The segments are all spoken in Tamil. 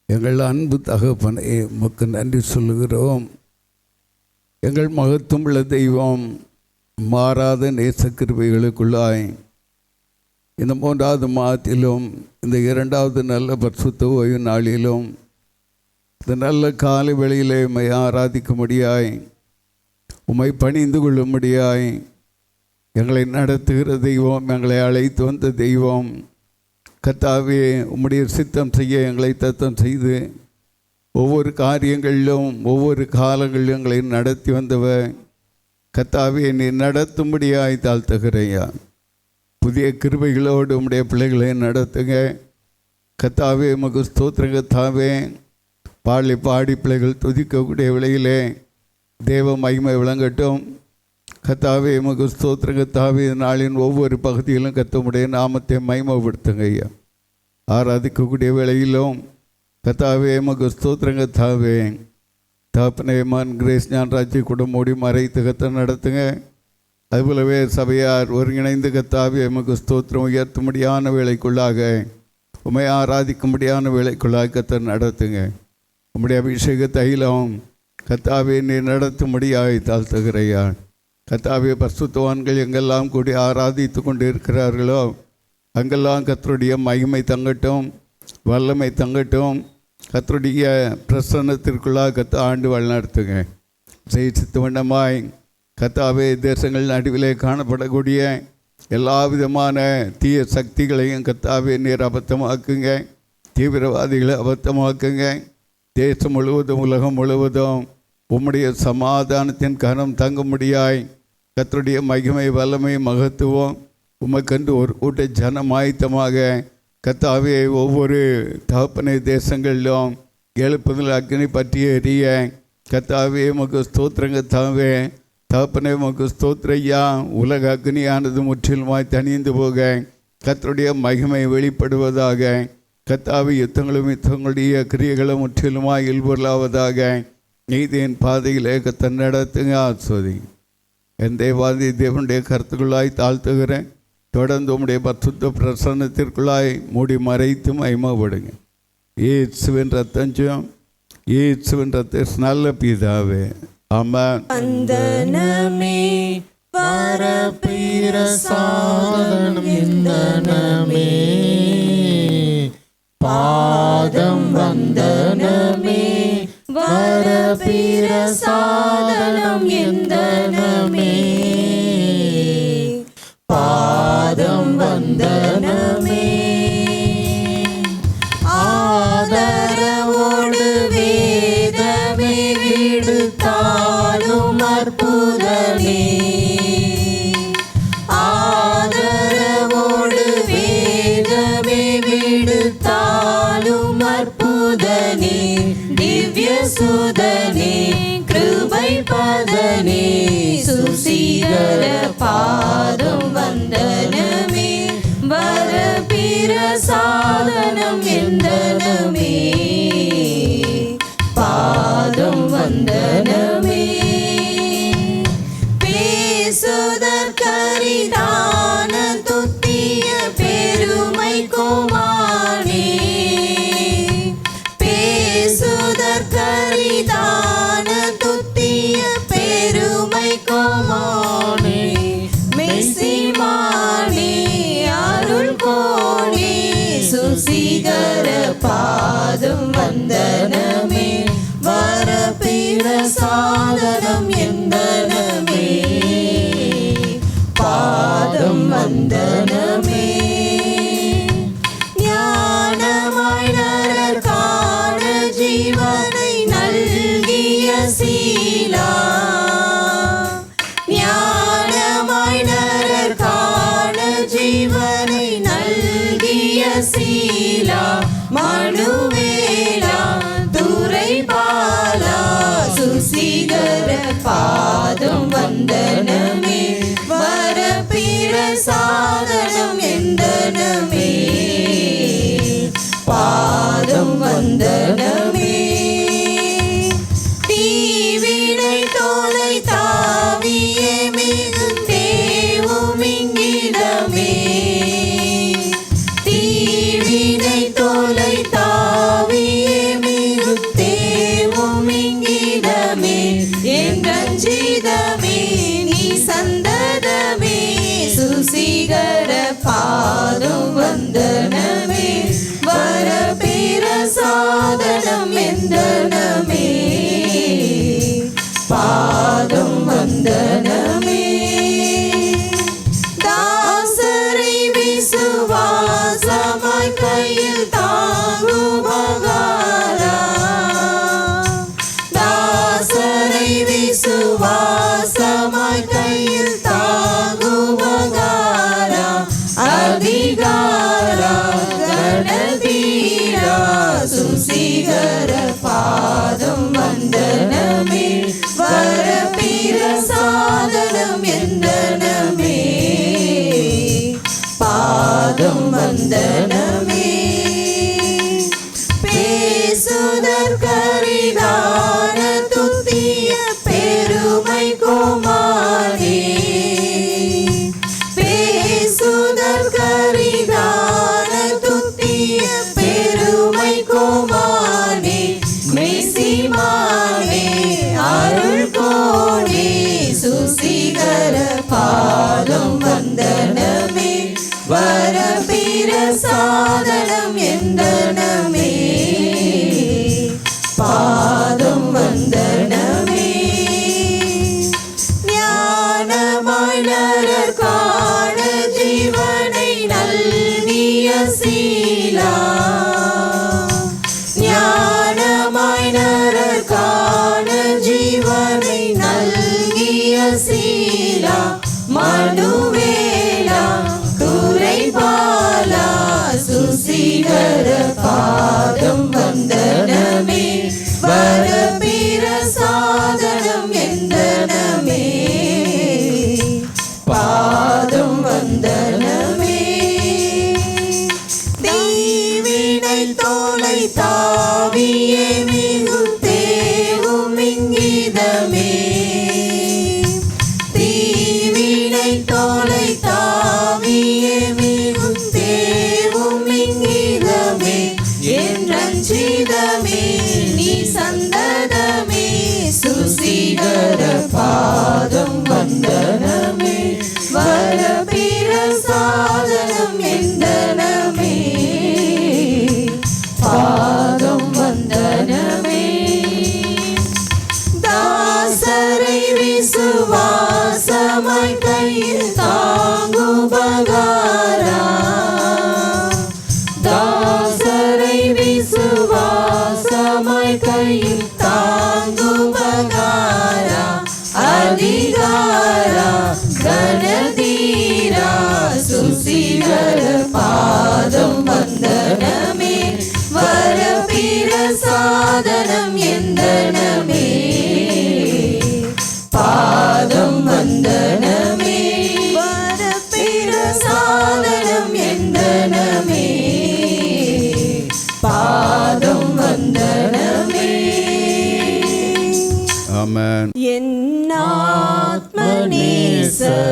எங்கள் அன்பு தகப்பனே, உமக்கு நன்றி சொல்லுகிறோம். எங்கள் மகத்துவமுள்ள தெய்வம், மாறாத நேசக்கிருபைகளுக்குள்ளாய் இந்த 3வது மாதத்திலும் இந்த 2வது நல்ல பரிசுத்த ஓய்வு நாளிலும் இந்த நல்ல காலை வேளையிலே உம்மை ஆராதிக்கும்படியாய், உம்மை பணிந்து கொள்ளும்படியாய் எங்களை நடத்துகிற தெய்வம், எங்களை அழைத்து வந்த தெய்வம், கர்த்தாவே, உம்முடைய சித்தம் செய்ய எங்களை தத்தம் செய்து ஒவ்வொரு காரியங்களிலும் ஒவ்வொரு காலங்களிலும் எங்களை நடத்தி வந்தவர் கர்த்தாவே, நீ நடத்தும்படியாய் தாழ்த்துகிறையா. புதிய கிருபைகளோடு உம்முடைய பிள்ளைகளை நடத்துங்க கர்த்தாவே. உமக்கு ஸ்தோத்திரம் கர்த்தாவே. பாடி பிள்ளைகள் துதிக்கக்கூடிய விலையிலே தேவ மகிமை விளங்கட்டும் கர்த்தாவே. உமக்கு ஸ்தோத்திரம் கர்த்தாவே. நாளின் ஒவ்வொரு பகுதியிலும் கர்த்தருடைய நாமத்தை மகிமைப்படுத்துங்க ஐயா. ஆராதிக்கக்கூடிய வேளையிலும் கர்த்தாவே உமக்கு ஸ்தோத்திரம் கர்த்தாவே. தகப்பனே, கிரேஸ் ஞானராஜ்ய குடும்பமோடி மறைத்து கர்த்தர் நடத்துங்க. அதுபோலவே சபையார் ஒருங்கிணைந்து கர்த்தாவே உமக்கு ஸ்தோத்திரம் உயர்த்தும்படியான வேலைக்குள்ளாக, உம்மை ஆராதிக்கும்படியான வேலைக்குள்ளாக கர்த்தர் நடத்துங்க. உம்முடைய அபிஷேக தைலம் கர்த்தாவே நீ நடத்தும்படியாய் தாழ்த்துகிறையா. கர்த்தாவே, பரிசுத்தவான்கள் எங்கெல்லாம் கூடி ஆராதித்து கொண்டு இருக்கிறார்களோ அங்கெல்லாம் கர்த்தருடைய மகிமை தங்கட்டும், வல்லமை தங்கட்டும். கர்த்தருடைய பிரசன்னத்திற்குள்ளாக கர்த்தர் ஆண்டு வழிநடத்துங்க. ஜெயித்து வண்ணமாய் கர்த்தாவே, தேசங்கள் நடுவிலே காணப்படக்கூடிய எல்லா விதமான தீய சக்திகளையும் கர்த்தாவே நீர் அபத்தமாக்குங்க. தீவிரவாதிகளை அபத்தமாக்குங்க. தேசம் முழுவதும் உலகம் முழுவதும் உம்முடைய சமாதானத்தின் கரம் தங்கும்படியாய் கர்த்தருடைய மகிமை, வல்லமை, மகத்துவம் உமக்கென்று ஒரு கூட்ட ஜனமாயத்தமாக கர்த்தாவே ஒவ்வொரு தகப்பனை தேசங்களிலும் எழுப்புதல் அக்னி பற்றி எரிய கர்த்தாவே உமக்கு ஸ்தோத்திரம் கர்த்தாவே. தகப்பனே, உமக்கு ஸ்தோத்திரையா. உலக அக்னியானது முற்றிலுமாய் தனிந்து போக கர்த்தருடைய மகிமை வெளிப்படுவதாக. கர்த்தாவே, யுத்தங்களுடைய கிரியைகளும் முற்றிலுமாய் இல்பொருளாவதாக. நீதியின் பாதையிலே கர்த்தர் நடத்துங்க, ஆஸ்வதி. என் தேவாதி தேவனுடைய கருத்துக்குள்ளாய் தாழ்த்துகிறேன். தொடர்ந்து உம்முடைய பரிசுத்த பிரசன்னத்திற்குள்ளாய் மூடி மறைத்து மகிமைப்படுங்க. இயேசுவின் ரத்தம், இயேசுவின் ரத்தம் நல்ல பிதாவே, ஆமென். வந்தனமே பரபிரசாதனம் இந்தனமே, பாதம் வந்தனமே வரபிரசாதனம் இந்தனமே, பாதம் வந்தனமே. ஆதரவோடு வேதமே விடுத்தாலும் அற்புதமே, ஆதரவோடு வேதமே விடுத்தாலும் அற்புதனே, திவ்ய சுதனே, கிருபை பதனே, சுசீகர பாதம் வந்தனமே, வரபிரசாதனம் எந்தனமே, பாதம் வந்தனமே. பேசுதற்கரிதான துத்திய பெருமை கோமானே, பேசுதற்கரிதான துத்திய பெருமை கோமானே, மெய்சிமானே, அருள் கோணே, சுசீகர பாதம் வந்தனமே, வரபிரசாதனம் எந்தனமே, பாதம் வந்தனமே. ஞானமாய் நரர்கான ஜீவனை நல்கிய சீலா, ஞானமாய் நரர்கான ஜீவனை நல்கிய சீலா, மனுவேலா, துரைபாலா, சுசீகர பாதம் வந்தனமே, வரபிரசாதனம் எந்தனமே, பாதம் வந்தனமே. தீவினை தோலை தாவியே மிகுந்தேவும் இங்கிடமே, ரஞ்சிதமே நீ சந்ததமே சுசிகர பாதம் வந்தனமே வர பிரசாதனம் எந்தனமே பாதம் வந்தனமே தாசரை விசுவாசமாய் கையில் தாங்குபகாரா தாசரை விசுவாசமாய் கையில் தாங்குபகாரா அதிகாரா கணதீரா சுசிகர பாதம் வந்தனமே வர பிரசாதனம் எந்தனமே பாதம் வந்தனமே பேசுதற்கரிதான துத்திய பெருமை கோமானே பேசுதற்கரிதான துத்திய பெருமை கோமானே மெசிமானே அருள் கோணே சுசிகர பாதம் வந்தனமே வர பிரசாதனம் எந்தனமே பாதம் வந்தனமே ஞானமாய் நரர் காண ஜீவனை நல்கிய சீலா ஞானமாய் நரர் காண ஜீவனை நல்கிய சீலா மனுவேலா துரைபாலா சுசிகர பாதம் வந்தனமே வர பிரசாதனம் எந்தனமே பாதம் வந்தனமே தீவினை தோலை தாவியே மிகு தேவும் இங்கிதமே தீவினை தோலை தாவியே மிகு தேவும் இங்கிதமே என் ரஞ்சிதமே நீ சந்ததமே சுசிகர பாதம் வந்தனமே வர பிரசாதனம் எந்தனமே பாதம் வந்தனமே தாசரை விசுவாசமாய் கையில் தாங்குபகாரா தாசரை விசுவாசமாய் கையில் தாங்குபகாரா அதிகாரா கணதீரா சுசிகர பாதம் வந்தனமே வர பிரசாதனம் எந்தனமே பாதம் வந்தனமே வர பிரசாதனம் எந்தனமே பாதம் வந்தனமே ஆமென். என்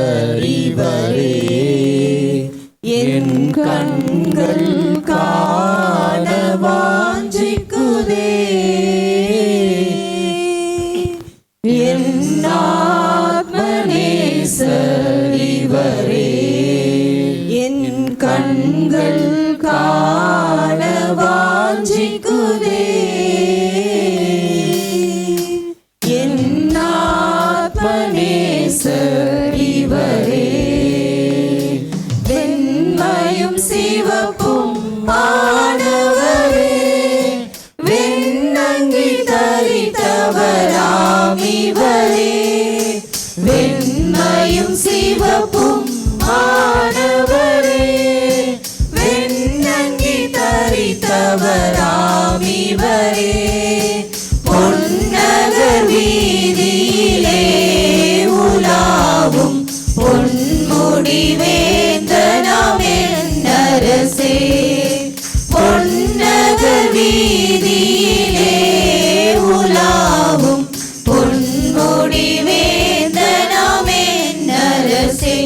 ஆத்மநேசரிவரே என் கண்கள் காண வாஞ்சிக்குதே என் ஆத்மநேசரிவரே என் கண்கள் காண வாஞ்சிக்குதே என் ஆத்மநேசரிவரே வெண்மையும் சிவப்பும் மாணவரே வெண்ணங்கி தரித்தவராமிவரே வெண்மையும் சிவப்பும் மாணவரே வெண்ணங்கி தரித்தவராமிவரே பொன்னகர் வீதியிலே உலாவும் பொன்முடி வேந்தனாம் என்னரசே பொன்னகர் வீதியிலே உலாவும் பொன்முடி வேந்தனாம் என்னரசே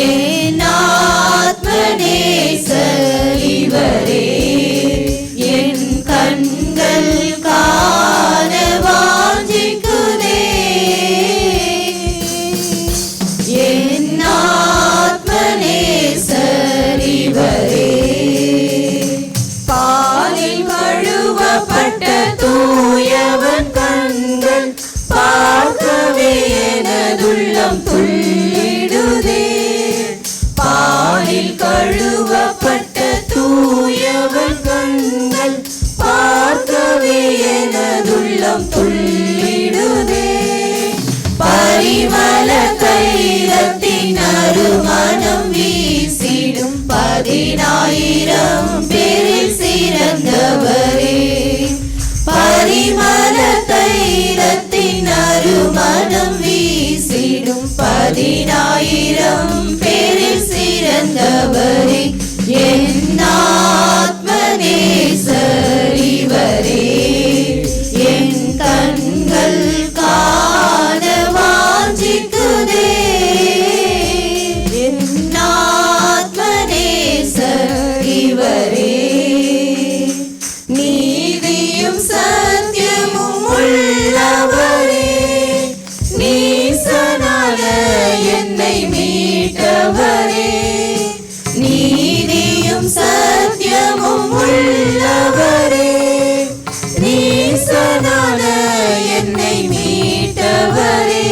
என் ஆத்மநேசரிவரே என் கண்கள் காண வாஞ்சிக்குதே உள்ளம் துள்ளிடுதே. பாலில் கழுவப்பட்ட தூயவன் கண்கள் பார்க்கவே எனதுள்ளம் துள்ளிடுதே. பரிமள தைலத்தின் அருமணம் வீசிடும் 10,000 பேரில் சிறந்தவரே. பரிமள தைலத்தின் அருமணம் வீசிடும் 10,000 பேரில் சிறந்தவரே. என் ஆத்ம நேசர் இவரே. என் கண்கள் காண வாஞ்சிக்குதே. என் ஆத்ம நேசர் இவரே. நீதியும் சத்தியமும் உள்ளவரே. நீசனான என்னை மீட்டவரே. நீதியும் சத்தியமும் உள்ளவரே. நீசனான என்னை மீட்டவரே.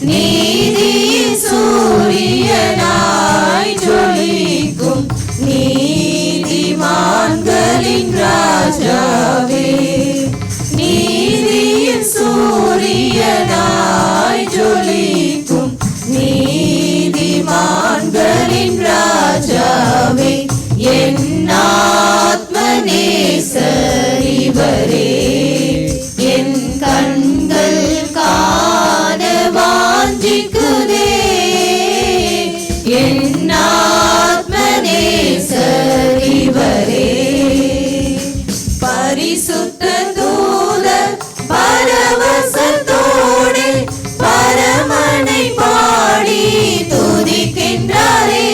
நீதியின் சூரியனாய் ஜொலிக்கும் நீதிமான்களின் ராஜாவே. நீதியின் சூரியனாய் ஜொலிக்கும் நீதிமான்களின் ராஜாவே. என் ஆத்ம நேசர் இவரே. என் கண்கள் காண வாஞ்சிக்குதே. என் ஆத்ம நேசர் இவரே. பரிசுத்த தூதர் பரவசத்தோடு பரமனை பாடி துதிக்கின்றாரே.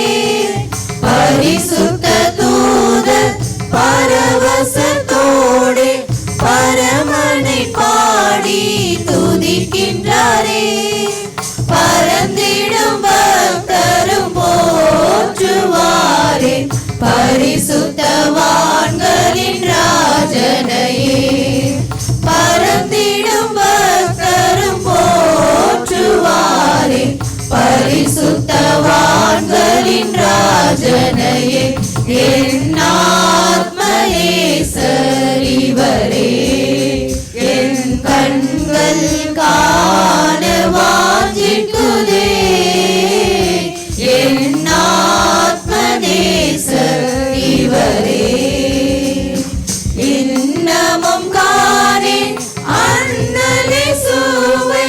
பரிசுத்த தூதர் பரவசத்தோடு பரமனை பாடி துதிக்கின்றாரே. பரந்திடும் பக்தரும் போற்றுவாரே. பரிசுத்தவான்களின் ராஜனையே. பரந்திடும் பக்தரும் போற்றுவாரே. பரிசுத்தவான்களின் ராஜனையே. என் ஆத்ம நேசர் இவரே. என் கண்கள் காண வாஞ்சிக்குதே. என் ஆத்ம நேசர் இவரே. இன்னமும் காணேன் அண்ணலே சுவை.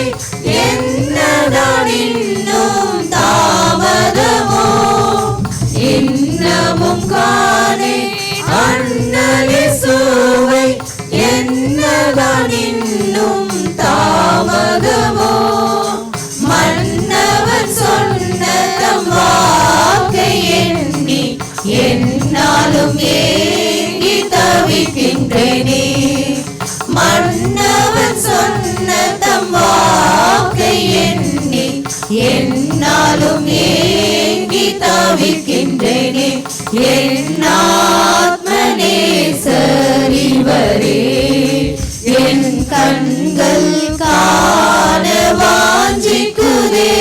என்னதான் இன்னும் தாமதமோ. இன்னமும் காணேன் அண்ணலே சுவை. என்னதான் இன்னும் தாமதமோ. மன்னவன் சொன்ன தம் வாக்கை எண்ணி என்னாலும் ஏங்கி தவிக்கின்றேனே. மன்னவன் சொன்ன தம் வாக்கை எண்ணி என்னாலும் ஏங்கி தவிக்கின்றேனே. என் ஆத்ம நேசர் இவரே. என் கண்கள் காண வாஞ்சிக்குதே.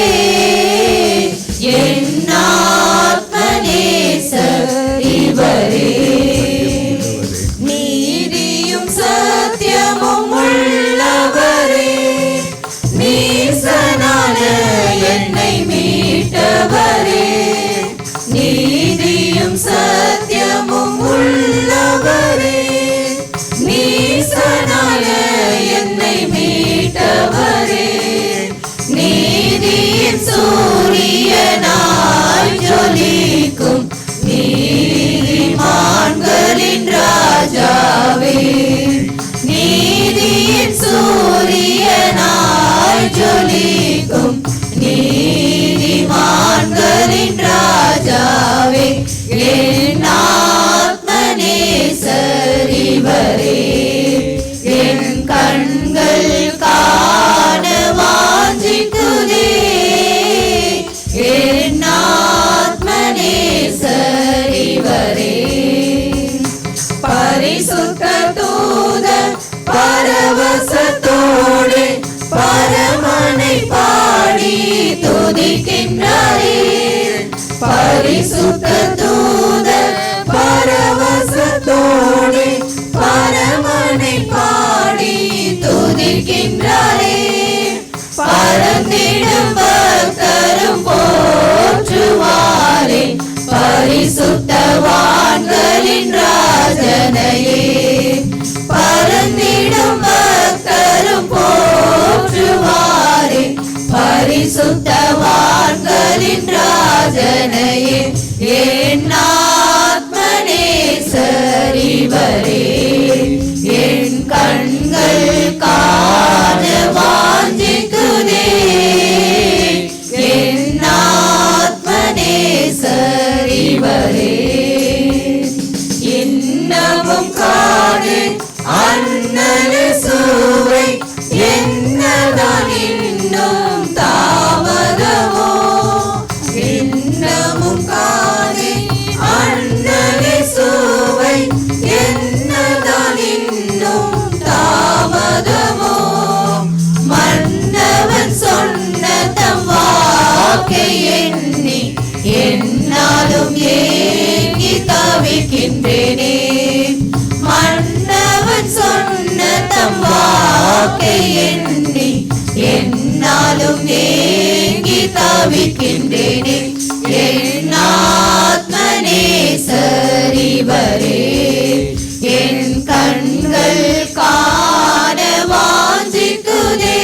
என் ஆத்ம நேசர் இவரே. நீதியும் சத்தியமும் உள்ளவரே. நீசனான என்னை மீட்டவரே. நீதியும் சத்தியமும் உள்ளவரே. நீசனான என்னை மீட்டவரே. நீதியின் சூரியனாய் ஜொலிக்கும் நீதிமான்களின் ராஜாவே. நீதியின் சூரியனாய் ஜொலிக்கும் நீதிமான்களின் ராஜாவே. என் ஆத்ம நேசர் இவரே. என் கண்கள் காண வாஞ்சிக்குதே. பரிசுத்த தூதர் பரவசத்தோடு பரமனை பாடி துதிக்கின்றாரே. பரந்திடும் பக்தரும் போற்றுவாரே, பரிசுத்தவான்களின் ராஜனையே. பரந்திடும் பக்தரும் போற்றுவாரே, பரிசுத்தவான்களின் ராஜனையே. என் ஆத்மநேசர் இவரே, என் கண்கள் காண வாஞ்சிக்குதே. என் ஆத்மநேசர் இவரே, இன்னமும் காணு அண்ணலு சுவை, என்னதான் இன்னும் தாமதமோ. இன்னமும் காணு அண்ணலு சுவை, என்னதான் இன்னும் தாமதமோ. மன்னவன் சொன்ன தம் வாக்கை எண்ணி என்னாலும் ஏங்கி தவிக்கின்றேனே. மன்னவன் சொன்ன தம் வாக்கை எண்ணி என்னாலும் ஏங்கி தவிக்கின்றேனே. என் ஆத்மநேசர் இவரே, என் கண்கள் காண வாஞ்சிக்குதே.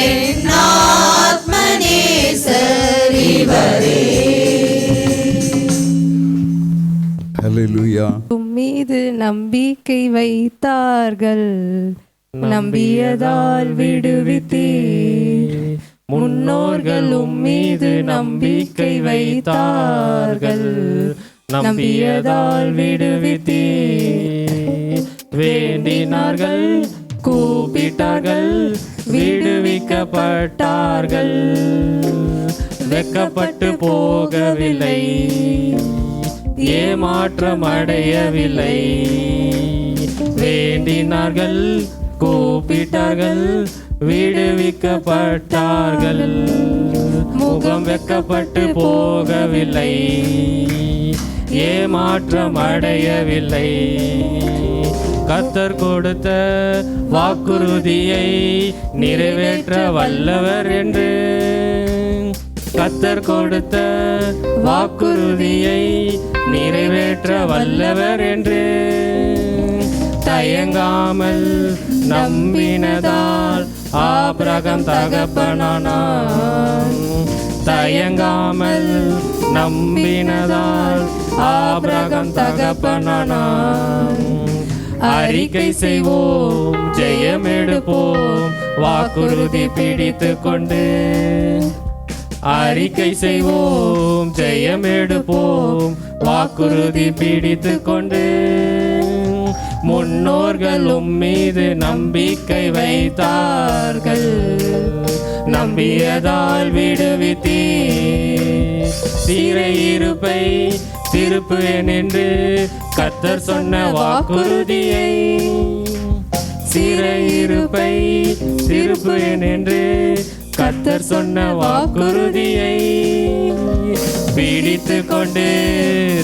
என் ஆத்மநேசர் இவரே. ஹல்லேலூயா. மீது நம்பிக்கை வைத்தார்கள், நம்பியதால் விடுவித்தீர். முன்னோர்கள் மீது நம்பிக்கை வைத்தார்கள், நம்பியதால் விடுவித்தீர். வேண்டினார்கள், கூப்பிட்டார்கள், விடுவிக்கப்பட்டார்கள். வெட்கப்பட்டு போகவில்லை, ஏமாற்றம் அடையவில்லை. வேண்டினார்கள், கூப்பிட்டார்கள், விடுவிக்கப்பட்டார்கள். முகம் வெட்கப்பட்டு போகவில்லை, ஏமாற்றம் அடையவில்லை. கர்த்தர் கொடுத்த வாக்குறுதியை நிறைவேற்ற வல்லவர் என்று, கர்த்தர் கொடுத்த வாக்குறுதியை நிறைவேற்ற வல்லவர் என்று தயங்காமல் நம்பினதால் ஆபிரகாம் தகப்பனானான். தயங்காமல் நம்பினதால் ஆபிரகாம் தகப்பனானான். அறிக்கை செய்வோம், ஜெயம் எடுப்போம், வாக்குறுதி பிடித்து கொண்டு. அறிக்கை செய்வோம், ஜெயம் எடுப்போம், வாக்குறுதி பிடித்து கொண்டு. முன்னோர்கள் மீது நம்பிக்கை வைத்தார்கள், நம்பியதால் விடுவித்தீர். சிறையிருப்பை திருப்புவேன் என்று கர்த்தர் சொன்ன வாக்குறுதியை, சிறையிருப்பை திருப்புவேன் என்று கர்த்தர் சொன்ன வாக்குறுதியை பிடித்து கொண்டு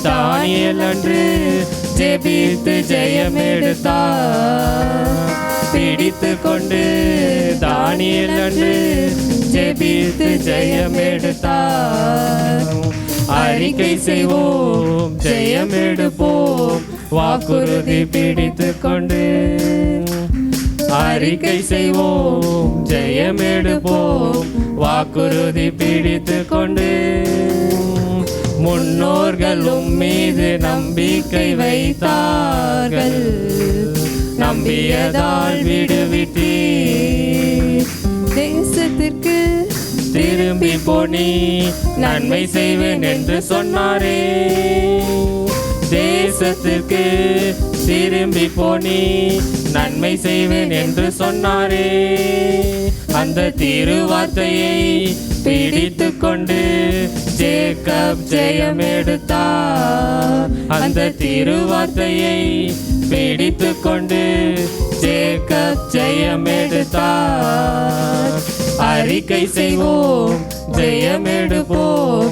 தானியேல் அன்று ஜெபித்து ஜெயம் எடுத்தார். பிடித்து கொண்டு தானியேல் அன்று ஜெபித்து ஜெயம் எடுத்தார். அறிக்கை செய்வோம், ஜெயம் எடுப்போம், வாக்குறுதி பிடித்து கொண்டு. அறிக்கை செய்வோம், ஜெயம் எடுப்போம், வாக்குறுதி பிடித்து கொண்டு. முன்னோர்கள் மீது நம்பிக்கை வைத்தார்கள், நம்பியதால் விடுவித்தீர். தேசத்திற்கு திரும்பி போனி நன்மை செய்வேன் என்று சொன்னாரே. தேசத்திற்கு திரும்பி போனி நன்மை செய்வேன் என்று சொன்னாரே. அந்த திருவார்த்தையை பிடித்து கொண்டு ஜேக்கப் ஜெயம் எடுத்தார். அந்த திருவார்த்தையை பிடித்து கொண்டு ஜேக்கப் ஜெயம் எடுத்தார். அறிக்கை செய்வோம், ஜெயம் எடுப்போம்,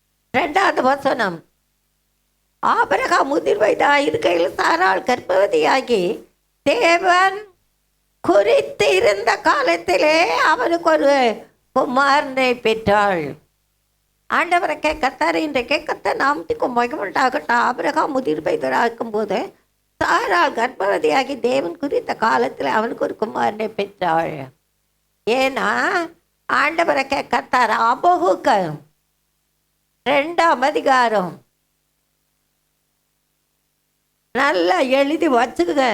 2வது வசனம், ஆபிரகாம் முதிர் வயதாய் இருக்கையில் சாராள் கர்ப்பவதியாகி தேவன் குறித்து இருந்த காலத்திலே அவனுக்கு ஒரு குமாரனை பெற்றாள். ஆண்டவரை கர்த்தர் இன்றைக்கு கர்த்தர் நாமத்துக்கு மகிமையுண்டாகட்டும். ஆபிரகாம் முதிர் வயதாகும் போது சாராள் கர்ப்பவதியாகி தேவன் குறித்த காலத்தில் அவனுக்கு ஒரு குமாரனை பெற்றாள். ஏன்னா ஆண்டவரை கர்த்தர் அபகுக்கு 2ஆம் அதிகாரம் நல்லா எழுதி வச்சுக்குங்க.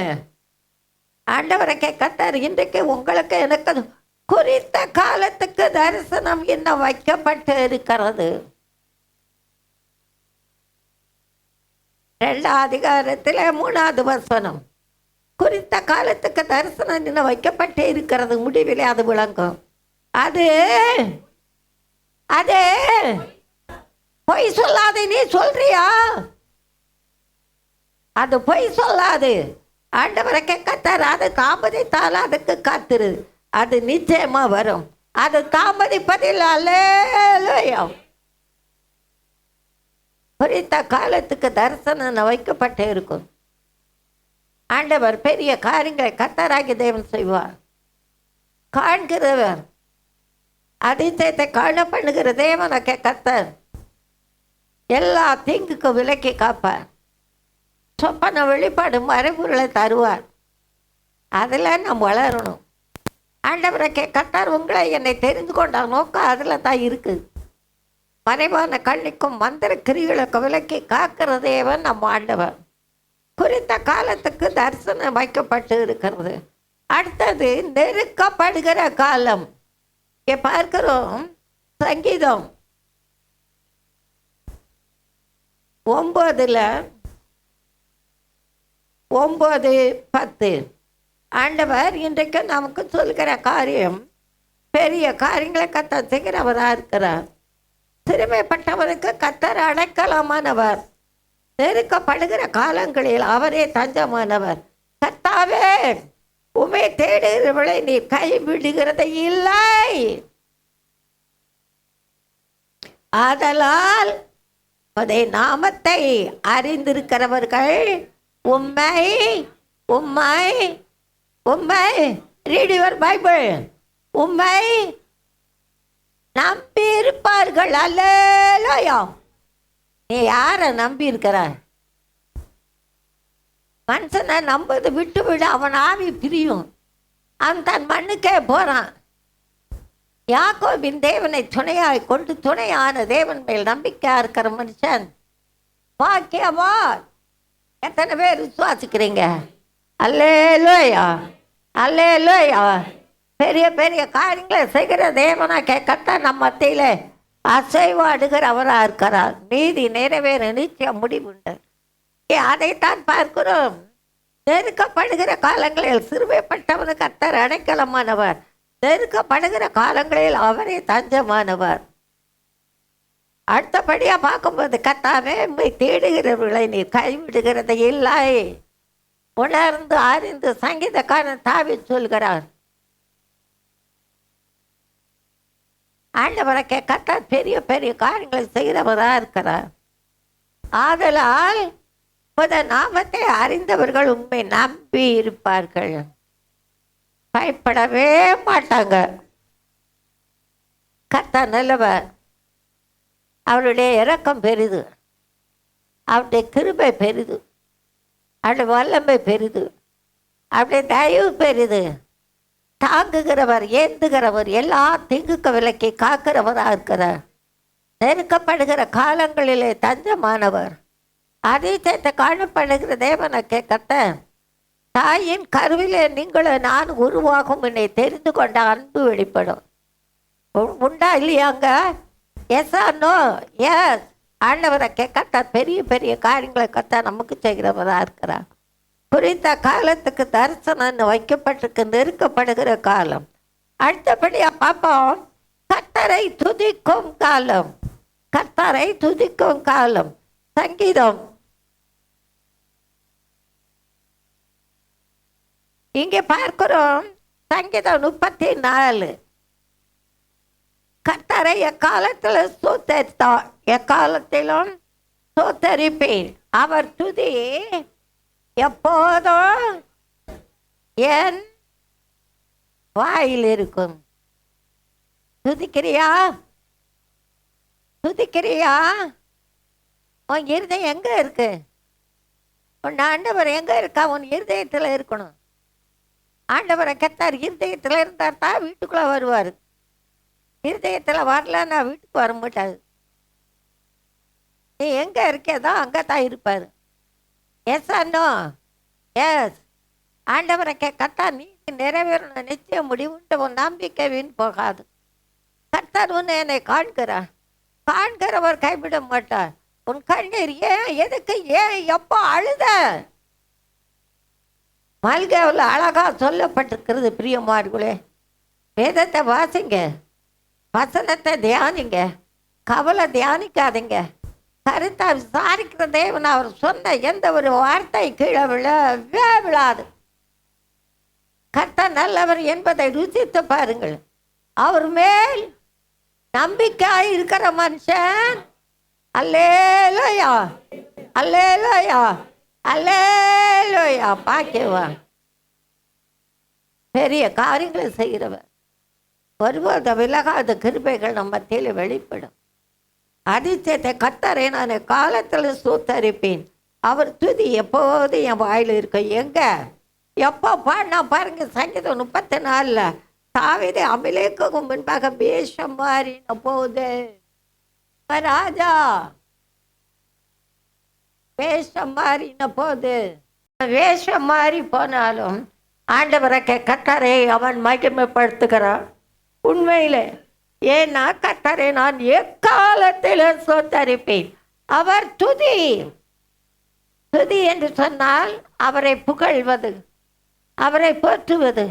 ஆண்டவரை கர்த்தர் இன்றைக்கு உங்களுக்கு எனக்கு குறித்த காலத்துக்கு தரிசனம் என்ன வைக்கப்பட்டு இருக்கிறது. 2ஆம் அதிகாரத்தில் 3வது வசனம், குறித்த காலத்துக்கு தரிசனம் என்ன வைக்கப்பட்டு இருக்கிறது, முடிவிலே அது விளங்கும். அது அது பொய் சொல்லாது. நீ சொல்றியா? அது பொய் சொல்லாது. ஆண்டவரை கர்த்தர் அது தாமதித்தால் அதுக்கு காத்திரு, அது நிச்சயமா வரும். அது தாமதிப்பதில் அல்லேலூயா. குறித்த காலத்துக்கு தரிசனம் வைக்கப்பட்டு இருக்கும். ஆண்டவர் பெரிய காரியங்களை கர்த்தராகி தேவன் செய்வார். காண்கிறவர் அதிசயத்தை காண பண்ணுகிற தேவனுக்கு கர்த்தர் எல்லா தீங்குக்கும் விலக்கி காப்பார். சொப்பன வெளிப்பாடு மறைபொருளை தருவார். அதில் நாம் வளரணும். ஆண்டவரை கர்த்தர் உங்களை என்னை தெரிந்து கொண்ட நோக்கம் அதில் தான் இருக்குது. மறைவான கண்ணிக்கும் மந்திர கிரிகளுக்கும் விலக்கி காக்கிற தேவன் நம்ம ஆண்டவர். குறித்த காலத்துக்கு தரிசனம் வைக்கப்பட்டு இருக்கிறது. அடுத்தது நெருக்கப்படுகிற காலம். இங்கே பார்க்கிறோம் சங்கீதம் 9:10. ஆண்டவர் இன்றைக்கு நமக்கு சொல்கிற காரியம் பெரிய காரியங்களை கர்த்தர் செய்கிறவராக இருக்கிறார். சிறுமைப்பட்டவருக்கு கர்த்தர் அடைக்கலமானவர். நெருக்கப்படுகிற காலங்களில் அவரே தஞ்சமானவர். கர்த்தாவே, உம்மை தேடுகிறவளை நீர் கைவிடுகிறது இல்லை. ஆதலால் அதை நாமத்தை அறிந்திருக்கிறவர்கள் உம்மை உம்மை உம்மை ரீட் யுவர் பைபிள், உம்மை நம்பி இருப்பார்கள். அல்லேலூயா. நீ யாரை நம்பி இருக்கிற? மனுஷனை நம்பது விட்டு விட அவன் ஆவி பிரியும். அவன் தன் மண்ணுக்கே போகிறான். யாக்கோபின் தேவனை துணையாய் கொண்டு துணையான தேவன் மேல் நம்பிக்கையா இருக்கிற மனுஷன் பாக்கியமா. எத்தனை பேர் விசுவாசிக்கிறீங்க? அல்லேலூயா, அல்லேலூயா. பெரிய பெரிய காரியங்களை செய்கிற தேவனாக கர்த்தர் நம்ம மத்தியில் அசைவாடுகிறவராக இருக்கிறார். நீதி நிறைவேற நிச்சயம் முடிவுண்டு. அதைத்தான் பார்க்கிறோம். நெருக்கப்படுகிற காலங்களில் சிறுமைப்பட்டவனு கர்த்தர் அடைக்கலமானவர். நெருக்கப்படுகிற காலங்களில் அவரே தஞ்சமானவர். அடுத்தபடியாக பார்க்கும்போது கர்த்தாவே, உம்மை தேடுகிறவர்களை நீர் கைவிடுகிறது இல்லை. உணர்ந்து அறிந்து சங்கீதக்காரன் தாவீது சொல்கிறார். ஆண்டவரை கர்த்தர் பெரிய பெரிய காரியங்களை செய்கிறவராக இருக்கிறார். ஆதலால் நாமத்தை அறிந்தவர்கள் உண்மை நம்பி இருப்பார்கள். பயப்படவே மாட்டாங்க. கர்த்தர் நல்லவர். அவருடைய இரக்கம் பெரிது, அவருடைய கிருபை பெரிது, அவருடைய வல்லமை பெரிது, அவருடைய தயவு பெரிது. தாங்குகிறவர், ஏந்துகிறவர், எல்லா தீங்குக்கு விலக்கி காக்கிறவராக இருக்கிறார். நெருக்கப்படுகிற காலங்களிலே தஞ்சமானவர். அதிசயத்தை காணப்படுகிற தேவனுக்கு கர்த்தர் தாயின் கருவிலே நீங்களும் நான் உருவாகும் என்னை தெரிந்து கொண்ட அன்பு வெளிப்படும். உண்டா இல்லையாங்க? Yes or no? எஸ். ஆண்டவரை கர்த்தர் பெரிய பெரிய காரியங்களை கர்த்தர் நமக்கு செய்கிறவராக இருக்கிறார். குறித்த காலத்துக்கு தரிசனம் வைக்கப்பட்டிருக்கு. நெருக்கப்படுகிற காலம். அடுத்தபடியா பார்ப்போம், கர்த்தரை துதிக்கும் காலம். கர்த்தரை துதிக்கும் காலம். சங்கீதம் இங்கே பார்க்கிறோம். சங்கீதம் 34. கர்த்தரை எக்காலத்தில் எக்காலத்திலும் சோத்தரிப்பேன். அவர் துதி எப்போதும் என் வாயில் இருக்கும். துதிக்கிறியா? துதிக்கிறியா? உன் இருதயம் எங்கே இருக்கு? உன் ஆண்டவர் எங்கே இருக்கா? உன் இருதயத்தில் இருக்கணும். ஆண்டவரை கர்த்தர் இருதயத்தில் இருந்தார் தான் வீட்டுக்குள்ளே வருவார். இருதயத்தில் வரலன்னா வீட்டுக்கு வர மாட்டாது. நீ எங்கே இருக்கேதோ அங்கே தான் இருப்பார். எஸ் அண்ணோ எஸ். ஆண்டவரை கர்த்தர் நீதி நிறைவேறணும், நிச்சயம் முடிவுண்டு உன் நம்பிக்கை வீண் போகாது. கர்த்தர் உன்னை என்னை காண்கிறார். காண்கிறவர் கைவிட மாட்டார். உன் கண்ணீர் ஏன், எதுக்கு, ஏன், எப்போ அழுத? மல்காவில் அழகா சொல்லப்பட்டிருக்கிறது. பிரியமார்களே, வேதத்தை வாசிங்க, வசனத்தை தியானிங்க, கவலை தியானிக்காதீங்க. கருத்தை விசாரிக்கிற தேவன் அவர் சொன்ன எந்த ஒரு வார்த்தை கீழே விழாது. கர்த்தர் நல்லவர் என்பதை ருசித்து பாருங்கள். அவர் மேல் நம்பிக்கையாய் இருக்கிற மனுஷன் அல்லேலூயா அல்லேலூயா அல்லேலூயா பாக்கியவான். பெரிய காரியங்களை செய்கிறவர். ஒருபோது விலகாத கிருபைகள் நம்ம மத்தியில் வெளிப்படும். அதிசயத்தை கர்த்தரை நான் காலத்தில் சூத்தரிப்பேன். அவர் துதி எப்போது என் வாயில் இருக்கும். எங்க எப்போ பாடினா பாருங்க, சங்கீதம் 34 தாவீது அபிலேக்கு முன்பாக வேஷம் மாறின போது, ராஜா வேஷம் மாறின போது, வேஷம் மாறி போனாலும் ஆண்டவரை கர்த்தரை அவன் மகிமைப்படுத்துகிறான். உண்மையிலே ஏன்னா கர்த்தரை நான் எக்காலத்தில் சோத்தரிப்பேன். அவர் துதி. துதி என்று சொன்னால் அவரை புகழ்வது, அவரை போற்றுவது.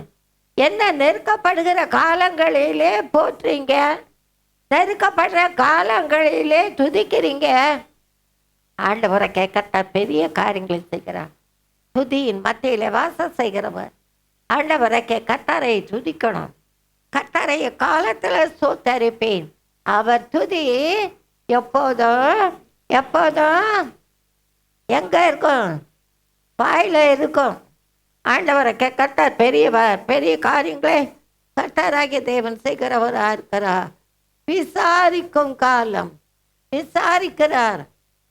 என்ன நெருக்கப்படுகிற காலங்களிலே போற்றுறீங்க, நெருக்கப்படுற காலங்களிலே துதிக்கிறீங்க. ஆண்டவரை கேட்க பெரிய காரியங்களை செய்கிறார். துதியின் மத்தியில் வாசம் செய்கிறவர். ஆண்டவரை கர்த்தரை துதிக்கணும். கர்த்தரை காலத்தில் சோத்தரிப்பேன். அவர் துதி எப்போதும் எப்போதும் எங்கே இருக்கும்? வாயில் இருக்கும். ஆண்டவரை கர்த்தர் பெரியவர். பெரிய காரியங்களே கர்த்தராகிய தேவன் செய்கிறவராக இருக்கிறார். விசாரிக்கும் காலம் விசாரிக்கிறார்.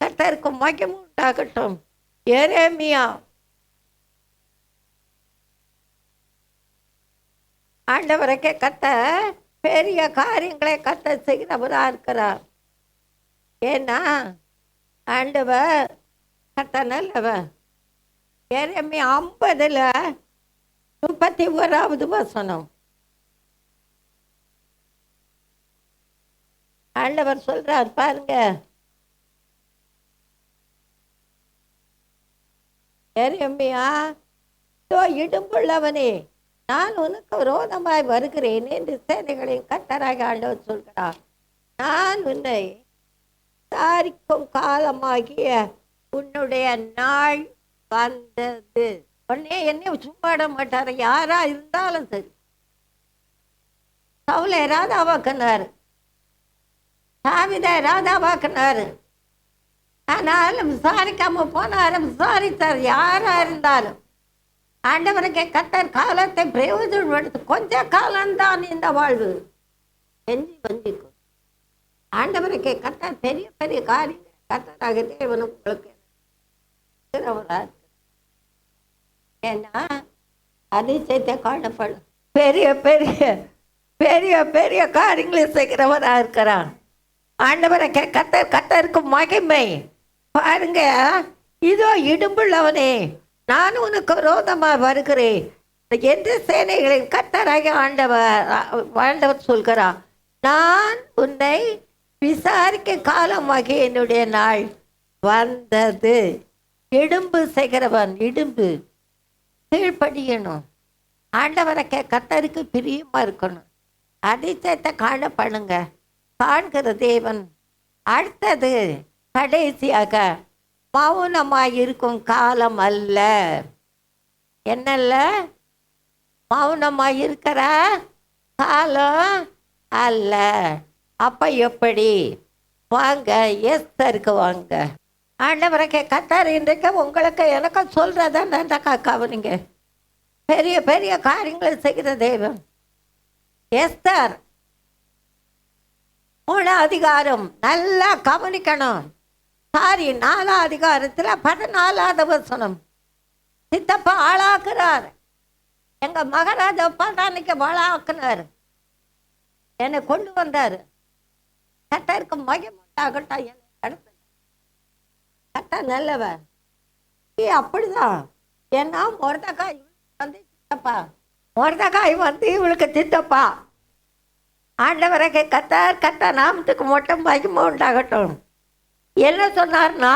கர்த்தருக்கு மகிமை உண்டாகட்டும். எரேமியா ஆண்டவரை கர்த்தர் பெரிய காரியங்களை கர்த்தர் செய்கிறவராக இருக்கிறார். ஏன்னா ஆண்டவர் கர்த்தர் நல்லவர். எரேமியா 50:31 வசனம். ஆண்டவர் சொல்றார் பாருங்க. எரேமியா, இடும்புள்ளவனே, நான் உனக்கு விரோதமாய் வருகிறேன் என்று சேனைகளின் கர்த்தராக ஆண்டவர் சொல்கிறார். நான் உன்னை விசாரிக்கும் காலமாகிய உன்னுடைய நாள் வந்தது. உடனே என்னை சும்மாட மாட்டார். யாரா இருந்தாலும் சரி. சவுலை ராதாவாக்குனாரு, தாவீதை ராதாவாக்குனாரு. ஆனாலும் விசாரிக்காம போனாரு. விசாரித்தார். யாரா இருந்தாலும் ஆண்டவருக்கு கர்த்தர் காலத்தை பிரயோஜனப்படுத்து. கொஞ்ச காலம்தான் இந்த வாழ்வு. எஞ்சி வஞ்சிக்கும். ஆண்டவருக்கு கர்த்தர் பெரிய பெரிய காரியங்கள் கர்த்தராக தேவன் உங்களுக்கு ஏன்னா அதிசயத்தை காணப்படும். பெரிய பெரிய பெரிய பெரிய காரியங்களை செய்கிறவராக இருக்கிறான். ஆண்டவரை கர்த்தருக்கு மகிமை. பாருங்க, இதோ இடும்புள்ளவனே, நான் உனக்கு விரோதமாக வருகிறேன் என்று சேனைகளின் கர்த்தராக ஆண்டவர் சொல்கிறார். நான் உன்னை விசாரிக்க காலமாகி என்னுடைய நாள் வந்தது. இடும்பு செய்கிறவன் இடும்பு கீழ்ப்படியணும். ஆண்டவரை கர்த்தருக்கு பிரியமா இருக்கணும். அதிசயத்தை காணப்படுங்க. காண்கிற தேவன். அடுத்தது கடைசியாக மௌனமாயிருக்கும் காலம் அல்ல. என்னல்ல? மௌனமாயிருக்கிற காலம் அல்ல. அப்போ எப்படி? வாங்க எஸ்தருக்கு வாங்க. ஆண்டவரே கத்தார் இன்றைக்கு உங்களுக்கு எனக்கு சொல்கிறத நன்றாக கவனிங்க. பெரிய பெரிய காரியங்களை செய்கிற தெய்வம். எஸ்தர் 3 அதிகாரம் நல்லா கவனிக்கணும். 4 அதிகாரத்தில் 14வது வசனம். சித்தப்பா ஆளாக்குறார். எங்கள் மகாராஜா அன்னைக்கு ஆளாக்குனார். என்னை கொண்டு வந்தார். கர்த்தருக்கு மகிமை உண்டாகட்டும். என்னை அடுத்து கர்த்தர் நல்லவர். அப்படிதான். ஏன்னா மொர்தெகாய் வந்து சித்தப்பா, மொர்தெகாய் வந்து இவளுக்கு சித்தப்பா. ஆண்டவரை கர்த்தர் நாமத்துக்கு மட்டும் மகிமை உண்டாகட்டும். என்ன சொன்னார்னா,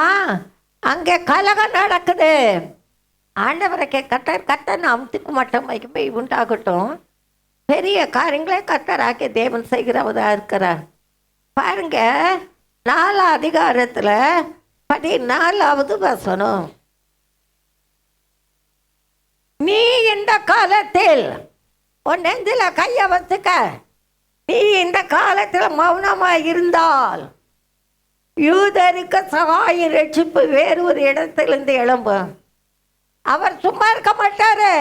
அங்கே கலகம் நடக்குது. ஆண்டவரை கர்த்தர் நாமத்துக்கு மட்டும் மகிமை உண்டாகட்டும். பெரிய காரியங்களை கர்த்தராகிய தேவன் செய்கிறவதாக இருக்கிறார். பாருங்க 4 அதிகாரத்தில் 14வது வசனம். நீ இந்த காலத்தில் உன் நெஞ்சில கைய வச்சுக்க. நீ இந்த காலத்தில் மௌனமாக இருந்தால் யூதருக்கு சகாய ரட்சிப்பு வேறு ஒரு இடத்திலிருந்து எழும்பும். அவர் சும்மா இருக்க மாட்டாரு.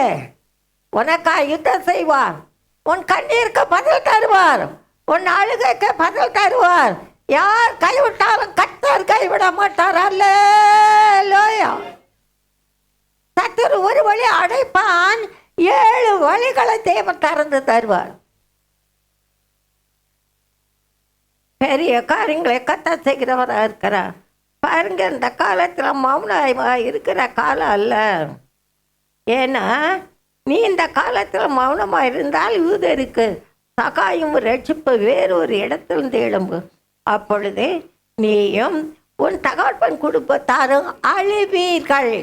உனக்கா யுத்தம் செய்வார். உன் கண்ணீருக்கு பதில் தருவார். உன் அழுகைக்கு பதில் தருவார். யார் கைவிட்டாலும் கர்த்தர் கைவிட மாட்டார். அல்லேலூயா. கர்த்தர் ஒரு வழி அடைப்பான், 7 வழிகளை தேவன் திறந்து தருவார். பெரிய காரியங்களை கர்த்தர் செய்கிறவராக இருக்கிறார். பாருங்க, இந்த காலத்தில் மௌனமாக இருக்கிற காலம் அல்ல. ஏன்னா நீ இந்த காலத்தில் மௌனமாக இருந்தால் யூதருக்கு சகாயம் ரட்சிப்பு வேறு ஒரு இடத்திலிருந்து எழும்பு. அப்பொழுது நீயும் உன் தகப்பன் குடும்பத்தாரும் அழிவீர்கள்.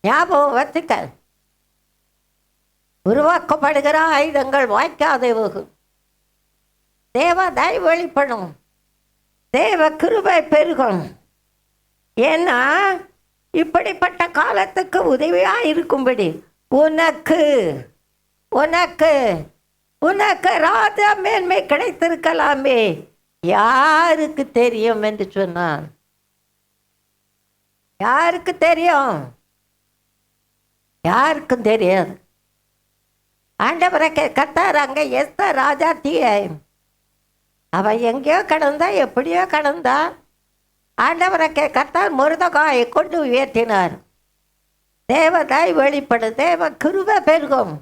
ஞாபகம் வச்சுக்க. உருவாக்கப்படுகிற ஆயுதங்கள் வாய்க்காதே போகும். தேவ தயவு வெளிப்படும். தேவ கிருபை பெருகும். ஏன்னா இப்படிப்பட்ட காலத்துக்கு உதவியாக இருக்கும்படி உனக்கு உனக்கு உனக்கு ராஜா மேன்மை கிடைத்திருக்கலாமே, யாருக்கு தெரியும் என்று சொன்னான். யாருக்கு தெரியும்? யாருக்கும் தெரியாது. ஆண்டவரை கர்த்தர் அங்கே எஸ்தர் ராஜாத்தியை அவன் எங்கேயோ கடந்தா, எப்படியோ கடந்தா. ஆண்டவரை கர்த்தர் மொர்தெகாயை கொண்டு உயர்த்தினார். தேவதாய் வெளிப்படும். தேவ கிருபை பெருகும்.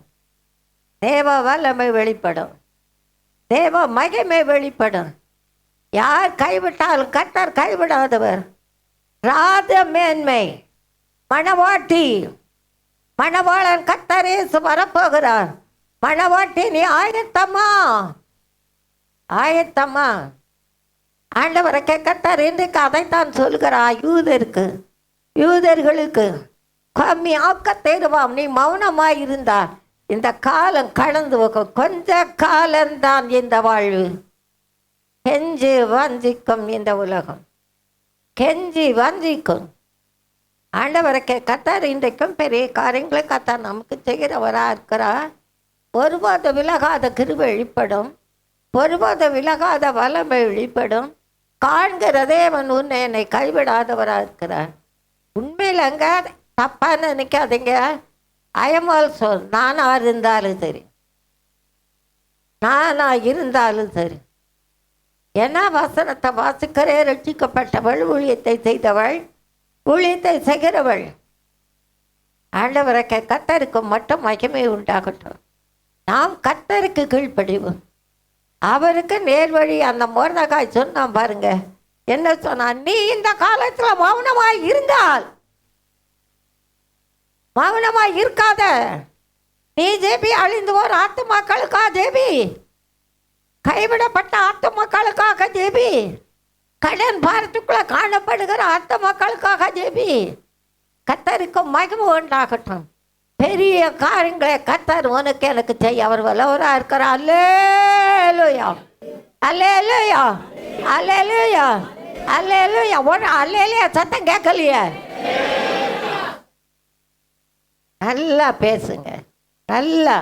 தேவ வல்லமை வெளிப்படும். தேவ மகிமை வெளிப்படும். யார் கைவிட்டாலும் கர்த்தர் கைவிடாதவர். ராஜ மேன்மை. மணவாட்டி, மணவாளன் கர்த்தர் இயேசு வரப்போகிறார். மணவாட்டி நீ ஆயத்தமா? ஆயத்தமா? ஆண்டவரை கர்த்தர் இன்றைக்கு அதைத்தான் சொல்கிறார். யூதர்களுக்கு கம்மி ஆக்க தேடுவாம். நீ மௌனமாய் இருந்தால் இந்த காலம் கடந்து போகும். கொஞ்ச காலம்தான் இந்த வாழ்வு. கெஞ்சி வஞ்சிக்கும் இந்த உலகம். கெஞ்சி வஞ்சிக்கும். ஆண்டவரை கர்த்தர் இன்றைக்கும் பெரிய காரியங்களை கர்த்தர் நமக்கு செய்கிறவராக இருக்கிறார். ஒருபோது விலகாத கிருபை வெளிப்படும். ஒருபோது விலகாத வல்லமை வெளிப்படும். காண்கிற தேவன் உன்னை என்னை கைவிடாதவராக இருக்கிறார். உண்மையில் அங்கே தப்பாக நினைக்காதீங்க. ஐஎம்ஆல் சொல். நானாக இருந்தாலும் சரி, நானாக இருந்தாலும் சரி. ஏன்னா வசனத்தை வாசிக்கிறே ரட்சிக்கப்பட்டவள், ஊழியத்தை செய்தவள், ஊழியத்தை செய்கிறவள். ஆண்டவரை கர்த்தருக்கு மட்டும் மகிமை உண்டாகட்டும். நாம் கர்த்தருக்கு கீழ்ப்படிவோம். அவருக்கு நேர்வழி. அந்த மொர்தெகாய் சொன்னான் பாருங்க. என்ன சொன்னான்? நீ இந்த காலத்தில் மௌனமாய் இருந்தால், மௌனமாய் இருக்காத. நீ ஜெபி. அழிந்து போற ஆத்துமாக்களுக்காக ஜெபி. கைவிடப்பட்ட ஆத்துமாக்களுக்காக ஜெபி. கடன் பாரத்துக்குள்ள காணப்படுகிற ஆத்துமாக்களுக்காக ஜெபி. கர்த்தருக்கு மகிமை உண்டாகட்டும். பெரிய காரியங்களை கர்த்தர் உனக்கு எனக்கு செய்ய அவர் வல்லவராக இருக்கிறார். அல்லேலூயா, அல்லேலூயா, அல்லேலூயா, அல்லேலூயா. அல்லேலூயா சத்தம் கேட்கலையே. நல்லா பேசுங்க. நல்லா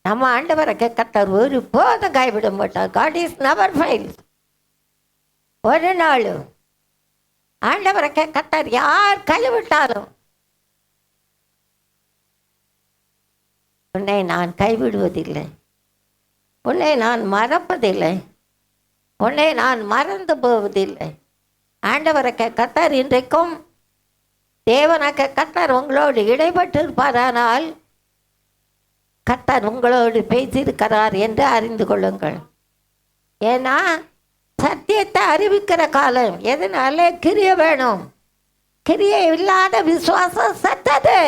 நம்ம ஆண்டவரை கர்த்தர் ஒரு போதும் கைவிட மாட்டார். God is never fails. ஒரு நாள் ஆண்டவரை கர்த்தர் யார் கைவிட்டாலும் உன்னை நான் கைவிடுவதில்லை, உன்னை நான் மறப்பதில்லை, உன்னை நான் மறந்து போவதில்லை. ஆண்டவரை கர்த்தர் இன்றைக்கும் தேவனாக கர்த்தர் உங்களோடு இடைப்பட்டு இருப்பாரானால் கர்த்தர் உங்களோடு பேசியிருக்கிறார் என்று அறிந்து கொள்ளுங்கள். ஏன்னா சத்தியத்தை அறிவிக்கிற காலம். எதனால? கிரியை வேணும். கிரியை இல்லாத விசுவாசம் சத்தது.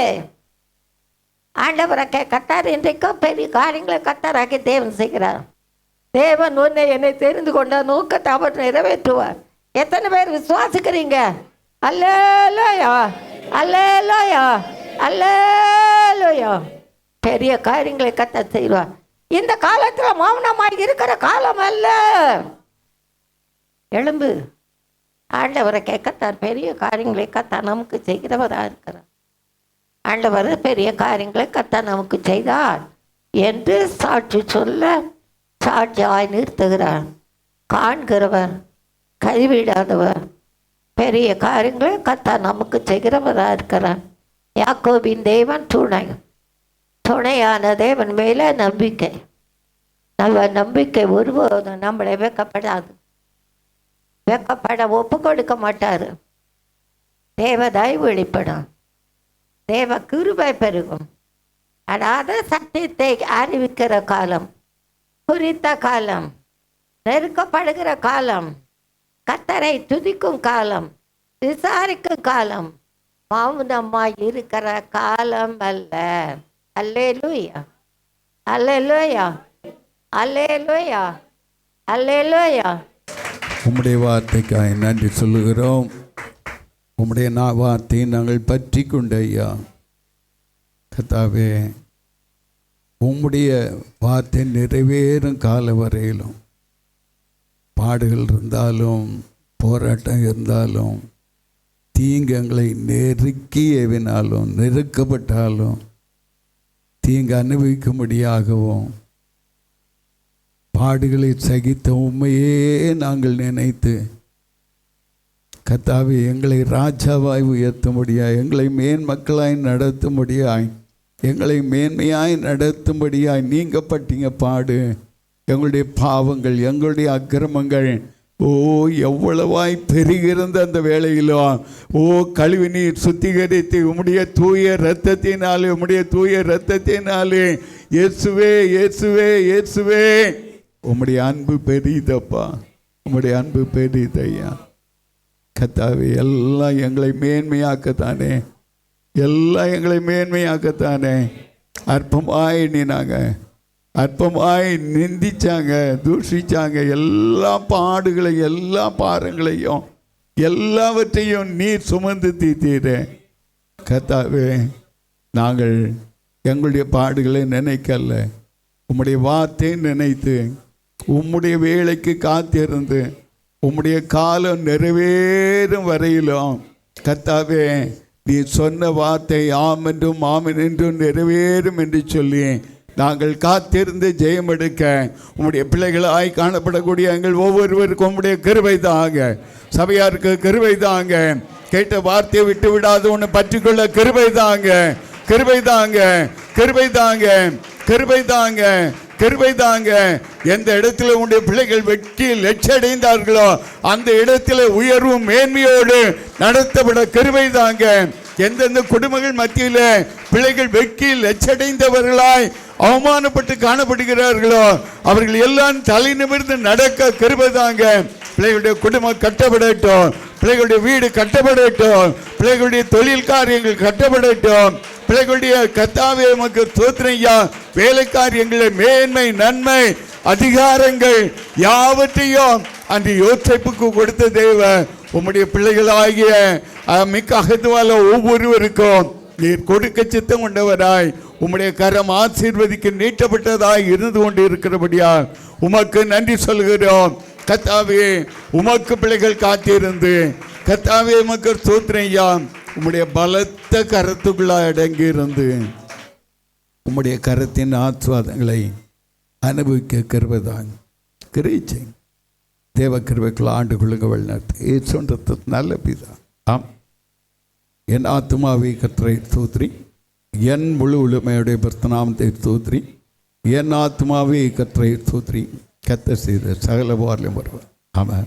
ஆண்டவரை கர்த்தர் இன்றைக்கும் பெரிய காரியங்களை கர்த்தராக்கி தேவன் செய்கிறார். தேவன் உன்னை என்னை தெரிந்து கொண்ட நோக்கத்தை அவர் நிறைவேற்றுவார். எத்தனை பேர் விசுவாசிக்கிறீங்க? அல்லேலூயா, அல்லேலூயா, அல்லேலூயா. பெரிய காரியங்களை கர்த்தர் செய்வார். இந்த காலத்தில் மௌனமாக இருக்கிற காலம் அல்ல. எழும்பு. ஆண்டவரை கர்த்தர் பெரிய காரியங்களை கர்த்தர் நமக்கு செய்கிறவராக இருக்கிறார். ஆண்டவர் பெரிய காரியங்களை கர்த்தர் நமக்கு செய்தார் என்று சாட்சி சொல்ல சாட்சியாய் நிறுத்துகிறார். காண்கிறவர், கைவிடாதவர், பெரிய காரியங்களை கர்த்தர் நமக்கு செய்கிறவராக இருக்கிறார். யாக்கோபின் தேவன் துணையான தேவன் மேலே நம்பிக்கை. நல்ல நம்பிக்கை ஒருபோதும் நம்மளை வெக்கப்படாது. வெக்கப்பட ஒப்பு கொடுக்க மாட்டார். தேவ தயவு வெளிப்படும், தேவ கிருபை பெருகும். அதாவது சத்தியத்தை அறிவிக்கிற காலம், குறித்த காலம், நெருக்கப்படுகிற காலம், கர்த்தரை துதிக்கும் காலம், விசாரிக்கும் காலம், மௌனமாய் இருக்கிற காலம் அல்ல. அல்லேலூயா, அல்லேலூயா, அல்லேலூயா, அல்லேலூயா. உம்முடைய வார்த்தைக்காய் நன்றி சொல்லுகிறோம். உம்முடைய வார்த்தையை நாங்கள் பற்றி கொண்ட ஐயா கர்த்தாவே, உம்முடைய வார்த்தை நிறைவேறும் கால வரையிலும் பாடுகள் இருந்தாலும் போராட்டம் இருந்தாலும் தீங்கு எங்களை நெருக்கி ஏவினாலும் நெருக்கப்பட்டாலும் தீங்கு அனுபவிக்கும்படியாகவும் பாடுகளை சகித்த உண்மையே நாங்கள் நினைத்து கர்த்தாவே எங்களை ராஜாவாய் உயர்த்தும்படியாய், எங்களை மேன்மக்களாய் நடத்தும்படியாய், எங்களை மேன்மையாய் நடத்தும்படியாய் நீங்கப்பட்டீங்க பாடு. எங்களுடைய பாவங்கள், எங்களுடைய அக்கிரமங்கள் எவ்வளவாய் பெருகிருந்த அந்த வேளையிலும் கழுவி நீர் சுத்திகரித்து உம்முடைய தூய இரத்தத்தினாலே, உம்முடைய தூய இரத்தத்தினாலே இயேசுவே, இயேசுவே, இயேசுவே, உம்முடைய அன்பு பெரிதப்பா, உம்முடைய அன்பு பெரிதையா கர்த்தாவே. எல்லாம் எங்களை மேன்மையாக்கத்தானே, எல்லாம் எங்களை மேன்மையாக்கத்தானே. அற்பமாய் எண்ணினாங்க, அற்பமாய் நிந்திச்சாங்க, தூஷிச்சாங்க. எல்லா பாடுகளையும் எல்லா பாரங்களையும் எல்லாவற்றையும் நீர் சுமந்து தீர்த்தீரே கர்த்தாவே. நாங்கள் எங்களுடைய பாடுகளை நினைக்கல, உம்முடைய வார்த்தையை நினைத்து உம்முடைய வேலைக்கு காத்திருந்து உம்முடைய காலம் நிறைவேறும் வரையிலும் கர்த்தாவே நீ சொன்ன வார்த்தை ஆம் என்றும் ஆமென் என்றும் நிறைவேறும் என்று சொல்லி நாங்கள் காத்திருந்து ஜெயம் எடுக்க உம்முடைய பிள்ளைகளாய் காணப்படக்கூடிய எங்கள் ஒவ்வொருவருக்கும் உம்முடைய கிருபை தாங்க. சபையாருக்கு கிருபை தாங்க. கேட்ட வார்த்தையை விட்டு விடாது ஒன்று பற்றிக்கொள்ள கிருபை தாங்க, கிருபை தாங்க, கிருபை தாங்க, கிருபை தாங்க, கிருபை தாங்க. எந்த இடத்துல உங்களுடைய பிள்ளைகள் வெற்றியில் எச்சடைந்தார்களோ அந்த இடத்துல உயர்வும் மேன்மையோடு நடத்தப்பட கிருபை தாங்க. எந்தெந்த குடும்பங்கள் மத்தியில் பிள்ளைகள் வெற்றியில் எச்சடைந்தவர்களாய் அவமானப்பட்டு காணப்படுகிறார்களோ அவர்கள் எல்லாம் தலை நிமிர்ந்து நடக்க கிருபை தாங்க. பிள்ளைகளுடைய குடும்பம் கட்டப்படட்டும், பிள்ளைகளுடைய வீடு கட்டப்படட்டும், பிள்ளைகளுடைய தொழில் காரியங்கள் கட்டப்படட்டும், பிள்ளைகளுடைய கர்த்தாவே உமக்கு ஸ்தோத்திரம்யா. வேலை காரியங்களை மேன்மை நன்மை அதிகாரங்கள் யாவற்றையும் அந்த யோசேப்புக்கு கொடுத்த தேவன் உம்முடைய பிள்ளைகளாகிய மிக்க அகத்துவால ஒவ்வொருவருக்கும் நீர் கொடுக்க சித்தம் கொண்டவராய் உம்முடைய கரம் ஆசீர்வதிக்க நீட்டப்பட்டதாய் இருந்து கொண்டு இருக்கிறபடியால் உமக்கு நன்றி சொல்கிறோம் கர்த்தாவே. உமக்கு பிள்ளைகள் காத்திருந்து கர்த்தாவே உமக்கு ஸ்தோத்திரம் ஐயா. உம்முடைய பலத்த கரத்துக்குள்ளா அடங்கி இருந்து உம்முடைய கரத்தின் ஆசீர்வாதங்களை அனுபவிக்க கிருபைதான். கிரீச்சை தேவ கிருபைக்குள்ள ஆண்டு கொள்ளுங்க வழிநடத்து சொல்றது நல்ல பிதா. ஆம். என் ஆத்மாவை கர்த்தரை ஸ்தோத்திரி, என் முழு உளுமையுடைய பரிசுத்தநாமத்தை ஸ்தோத்திரி, என் ஆத்மாவை கர்த்தரை ஸ்தோத்திரி. கர்த்தர் செய்த சகல வாரிலும் வருவார். ஆமாம்.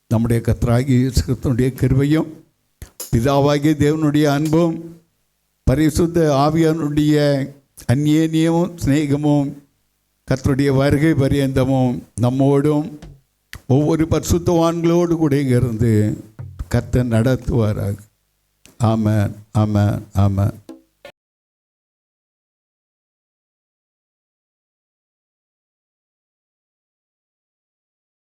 நம்முடைய கர்த்தராகிய இயேசு கிறிஸ்துவினுடைய கிருபையும் பிதாவாகிய தேவனுடைய அன்பும் பரிசுத்த ஆவியானுடைய அந்யோன்யமும் சிநேகமும் கர்த்தருடைய வருகை பரியந்தமும் நம்மோடும் ஒவ்வொரு பரிசுத்தவான்களோடு கூட இருந்து கர்த்தர் நடத்துவாராக. ஆமென், ஆமென், ஆமென்.